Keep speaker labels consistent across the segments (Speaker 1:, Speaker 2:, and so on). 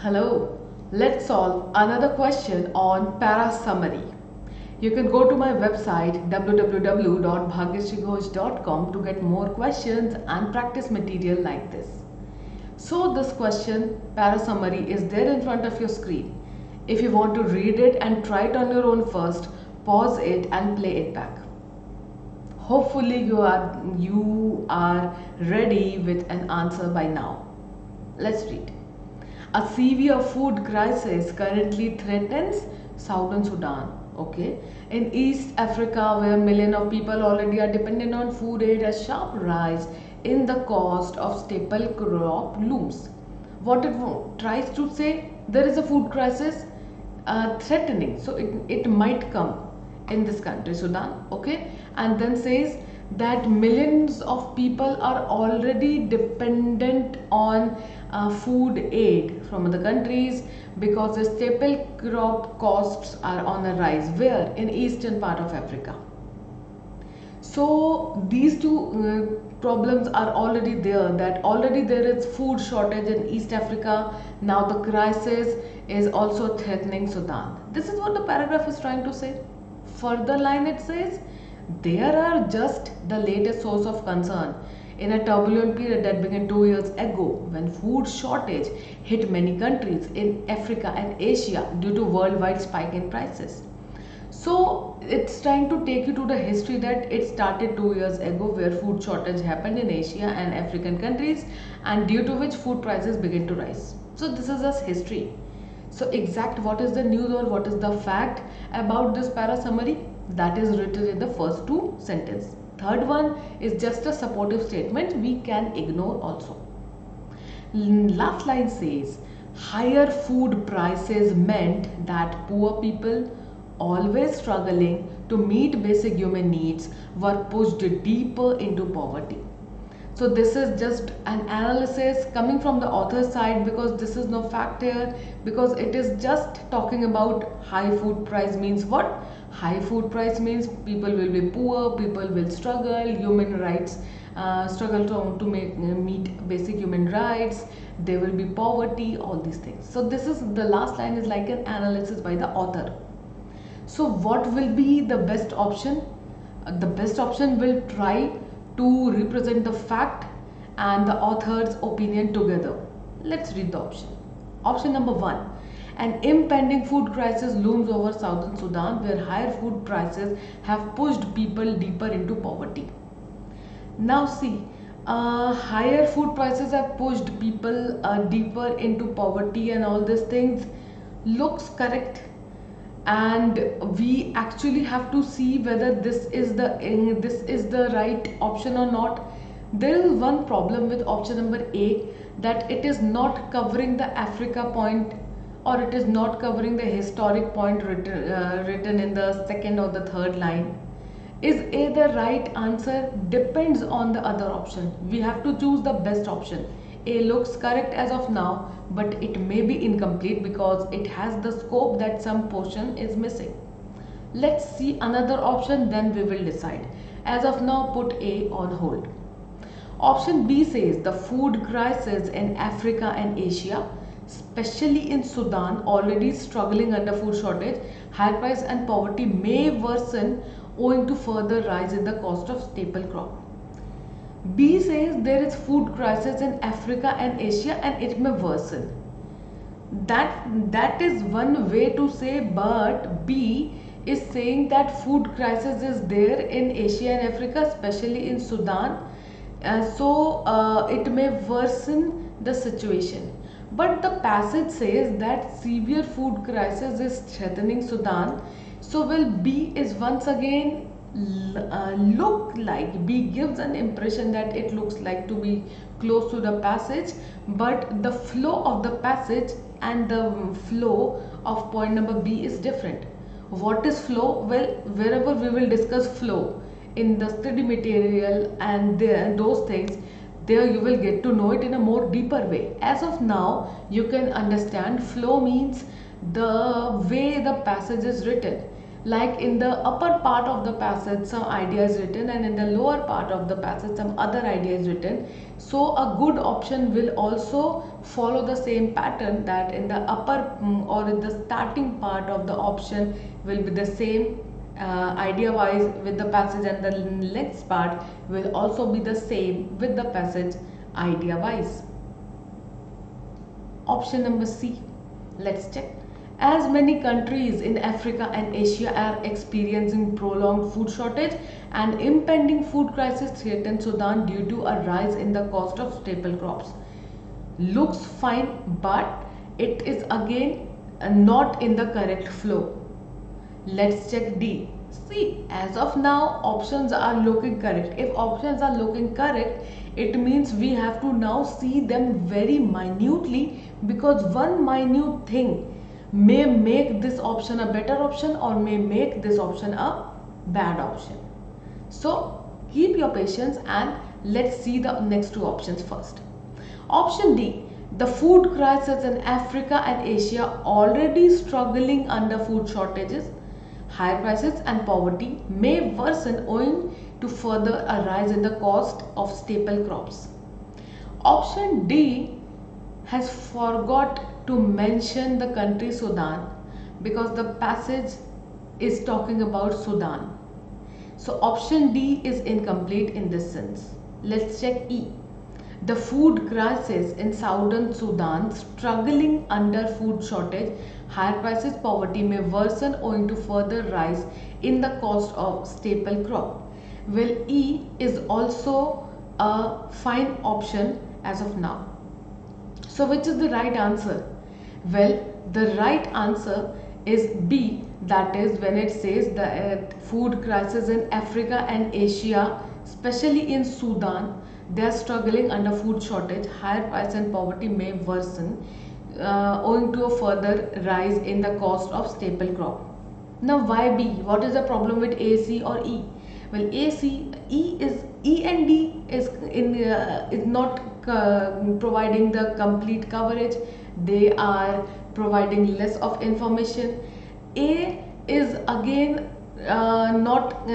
Speaker 1: Hello, let's solve another question on para summary. You can go to my website www.bhagyashreeghosh.com to get more questions and practice material like this. So this question, para summary, is there in front of your screen. If you want to read it and try it on your own first, pause it and play it back. Hopefully you are ready with an answer by now. Let's read. A severe food crisis currently threatens southern Sudan. Okay, in East Africa, where millions of people already are dependent on food aid, a sharp rise in the cost of staple crop looms. What it tries to say, there is a food crisis threatening, so it might come in this country, Sudan. Okay, and then says that millions of people are already dependent on food aid from other countries because the staple crop costs are on a rise. Where? In eastern part of Africa. So these two problems are already there, that already there is food shortage in East Africa. Now the crisis is also threatening Sudan. This is what the paragraph is trying to say. Further line it says, there are just the latest source of concern in a turbulent period that began 2 years ago when food shortage hit many countries in Africa and Asia due to worldwide spike in prices. So it's trying to take you to the history that it started 2 years ago where food shortage happened in Asia and African countries, and due to which food prices began to rise. So this is just history. So exact what is the news or what is the fact about this para summary, that is written in the first two sentences. Third one is just a supportive statement, we can ignore also. Last line says, higher food prices meant that poor people, always struggling to meet basic human needs, were pushed deeper into poverty. So this is just an analysis coming from the author's side, because this is no fact here, because it is just talking about high food price means what? High food price means people will be poor, people will struggle, human rights struggle to meet basic human rights, there will be poverty, all these things. So this is the last line is like an analysis by the author. So what will be the best option? The best option will try to represent the fact and the author's opinion together. Let's read the option. Option number 1. An impending food crisis looms over southern Sudan where higher food prices have pushed people deeper into poverty. Now see, higher food prices have pushed people deeper into poverty and all these things looks correct, and we actually have to see whether this is the right option or not. There is one problem with option number A, that it is not covering the Africa point, or it is not covering the historic point written in the second or the third line. Is A the right answer? Depends on the other option. We have to choose the best option. A looks correct as of now, but it may be incomplete because it has the scope that some portion is missing. Let's see another option, then we will decide. As of now, put A on hold. Option B says the food crisis in Africa and Asia, especially in Sudan, already struggling under food shortage, high price and poverty, may worsen owing to further rise in the cost of staple crop. B says there is food crisis in Africa and Asia and it may worsen. That is one way to say, but B is saying that food crisis is there in Asia and Africa, especially in Sudan. So it may worsen the situation. But the passage says that severe food crisis is threatening Sudan. So will B is once again look like, B gives an impression that it looks like to be close to the passage, but the flow of the passage and the flow of point number B is different. What is flow? Well, wherever we will discuss flow in the study material and those things, there you will get to know it in a more deeper way. As of now, you can understand flow means the way the passage is written. Like in the upper part of the passage some idea is written, and in the lower part of the passage some other idea is written. So a good option will also follow the same pattern, that in the upper or in the starting part of the option will be the same idea wise with the passage, and the next part will also be the same with the passage idea wise. Option number C, let's check. As many countries in Africa and Asia are experiencing prolonged food shortage and impending food crisis threaten Sudan due to a rise in the cost of staple crops. Looks fine, but it is again not in the correct flow. Let's check D. See, as of now options are looking correct. If options are looking correct, it means we have to now see them very minutely, because one minute thing may make this option a better option or may make this option a bad option. So keep your patience and let's see the next two options first. Option D. The food crisis in Africa and Asia already struggling under food shortages, higher prices and poverty may worsen owing to further a rise in the cost of staple crops. Option D has forgot to mention the country Sudan, because the passage is talking about Sudan. So option D is incomplete in this sense. Let's check E. The food crisis in southern Sudan struggling under food shortage, higher prices, poverty may worsen owing to further rise in the cost of staple crop. Well, E is also a fine option as of now. So which is the right answer? Well, the right answer is B, that is when it says the food crisis in Africa and Asia, especially in Sudan, they are struggling under food shortage, higher price and poverty may worsen owing to a further rise in the cost of staple crop. Now why B? What is the problem with A, C or E? Well, A, C, E and D is not providing the complete coverage. They are providing less of information. A is again not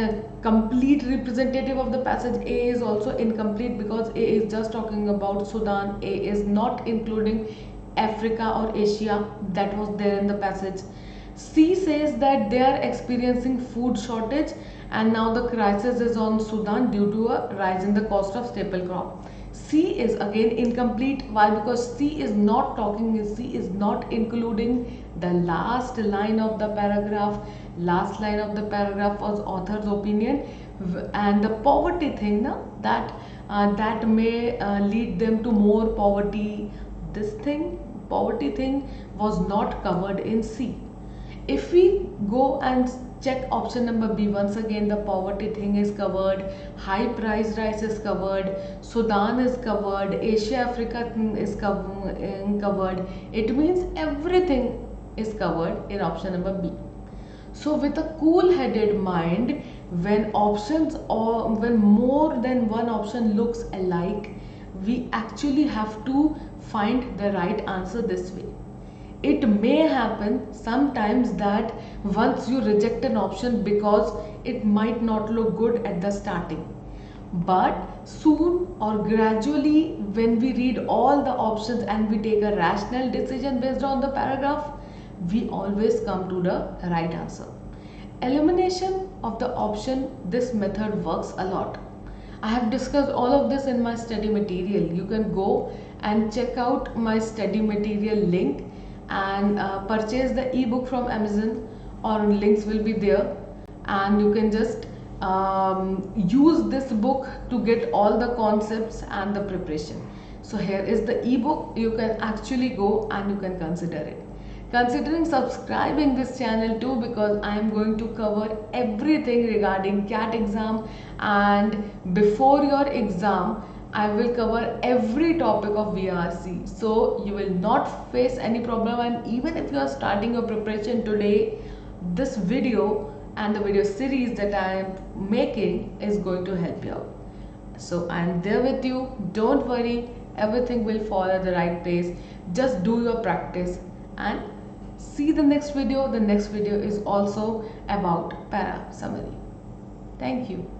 Speaker 1: complete representative of the passage. A is also incomplete because A is just talking about Sudan. A is not including Africa or Asia that was there in the passage. C says that they are experiencing food shortage and now the crisis is on Sudan due to a rise in the cost of staple crop. C is again incomplete. Why? Because C is not including the last line of the paragraph. Last line of the paragraph was author's opinion, and the poverty thing that may lead them to more poverty. This thing, poverty thing, was not covered in C. If we go and check option number B, once again the poverty thing is covered, high price rice is covered, Sudan is covered, Asia Africa is covered. It means everything is covered in option number B. So with a cool headed mind, when options or when more than one option looks alike, we actually have to find the right answer this way. It may happen sometimes that once you reject an option because it might not look good at the starting, but soon or gradually when we read all the options and we take a rational decision based on the paragraph, we always come to the right answer. Elimination of the option, this method works a lot. I have discussed all of this in my study material. You can go and check out my study material link and purchase the ebook from Amazon, or links will be there, and you can just use this book to get all the concepts and the preparation. So here is the ebook. You can actually go and you can consider it. Considering subscribing this channel too, because I am going to cover everything regarding CAT exam, and before your exam I will cover every topic of VARC, so you will not face any problem. And even if you are starting your preparation today, this video and the video series that I am making is going to help you out. So I am there with you. Don't worry, everything will fall at the right place. Just do your practice and See the next video. The next video is also about para summary. Thank you.